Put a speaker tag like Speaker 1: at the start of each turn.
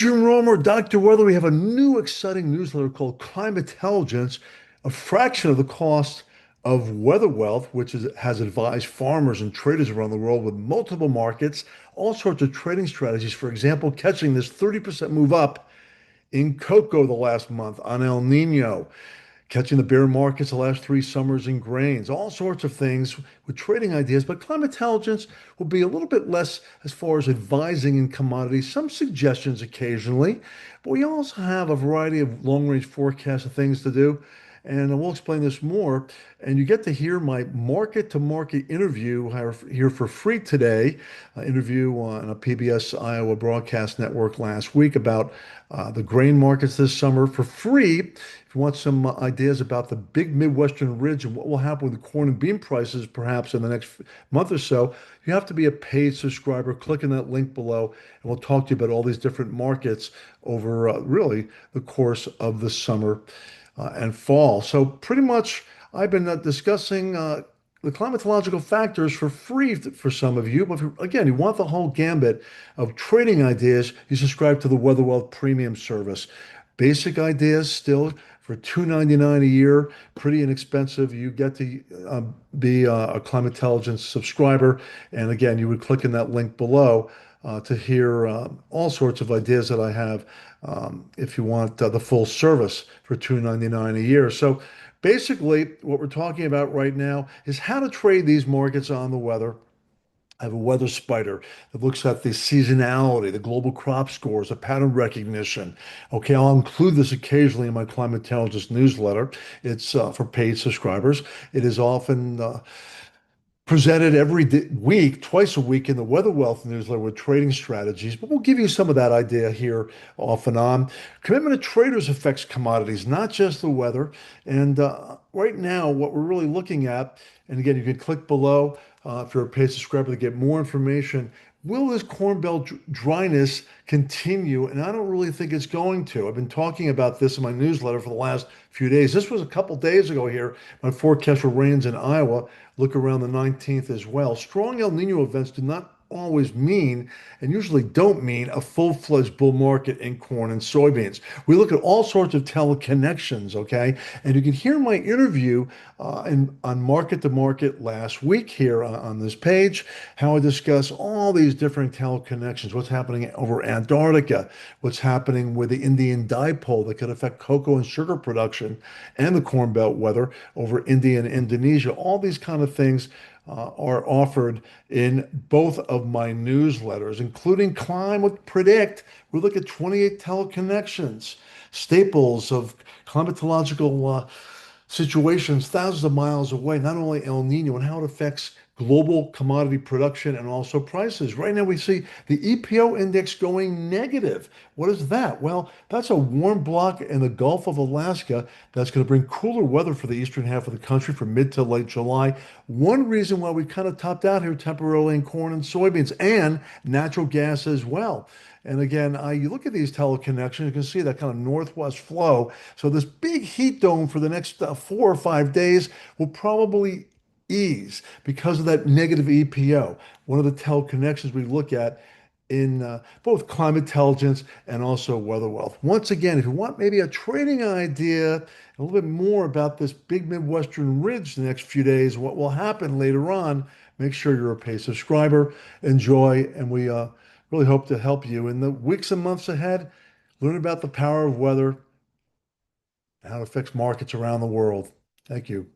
Speaker 1: Jim Romer, Dr. Weather, we have a new exciting newsletter called Climatelligence, a fraction of the cost of Weather Wealth, has advised farmers and traders around the world with multiple markets, all sorts of trading strategies. For example, catching this 30% move up in cocoa the last month on El Nino, catching the bear markets the last 3 summers in grains, all sorts of things with trading ideas. But climate intelligence will be a little bit less as far as advising in commodities, some suggestions occasionally. But we also have a variety of long range forecasts of things to do. And we'll explain this more. And you get to hear my market to market interview here for free today, interview on a PBS Iowa broadcast network last week about the grain markets this summer for free. If you want some ideas about the big Midwestern ridge and what will happen with the corn and bean prices perhaps in the next month or so, you have to be a paid subscriber. Click on that link below, and we'll talk to you about all these different markets over really the course of the summer and fall. So pretty much I've been discussing the climatological factors for free for some of you. But again, you want the whole gambit of trading ideas, you subscribe to the Weather Wealth Premium service. Basic ideas still for $2.99 a year, pretty inexpensive. You get to be a Climate Intelligence subscriber. And again, you would click in that link below to hear all sorts of ideas that I have if you want the full service for $2.99 a year. So basically, what we're talking about right now is how to trade these markets on the weather. I have a weather spider that looks at the seasonality, the global crop scores, the pattern recognition. Okay, I'll include this occasionally in my climate intelligence newsletter. It's for paid subscribers. It is often presented every week, twice a week in the Weather Wealth newsletter with trading strategies, but we'll give you some of that idea here off and on. Commitment of traders affects commodities, not just the weather. And right now, what we're really looking at, and again, you can click below if you're a paid subscriber to get more information. Will this Corn Belt dryness continue? And I don't really think it's going to. I've been talking about this in my newsletter for the last few days. This was a couple days ago here. My forecast for rains in Iowa. Look around the 19th as well. Strong El Nino events do not always mean, and usually don't mean, a full-fledged bull market in corn and soybeans. We look at all sorts of teleconnections, okay? And you can hear my interview on Market to Market last week here on this page, how I discuss all these different teleconnections, what's happening over Antarctica, what's happening with the Indian dipole that could affect cocoa and sugar production and the Corn Belt weather over India and Indonesia. All these kind of things are offered in both of my newsletters, including Climate Predict. We look at 28 teleconnections, staples of climatological situations thousands of miles away, not only El Nino and how it affects global commodity production and also prices. Right now, we see the EPO index going negative. What is that? Well, that's a warm block in the Gulf of Alaska that's going to bring cooler weather for the eastern half of the country from mid to late July. One reason why we kind of topped out here temporarily in corn and soybeans and natural gas as well. And again, you look at these teleconnections, you can see that kind of northwest flow. So this big heat dome for the next 4 or 5 days will probably ease because of that negative EPO. One of the teleconnections we look at in both climate intelligence and also weather wealth. Once again, if you want maybe a trading idea, a little bit more about this big Midwestern ridge the next few days, what will happen later on, make sure you're a paid subscriber. Enjoy, and we really hope to help you in the weeks and months ahead. Learn about the power of weather and how it affects markets around the world. Thank you.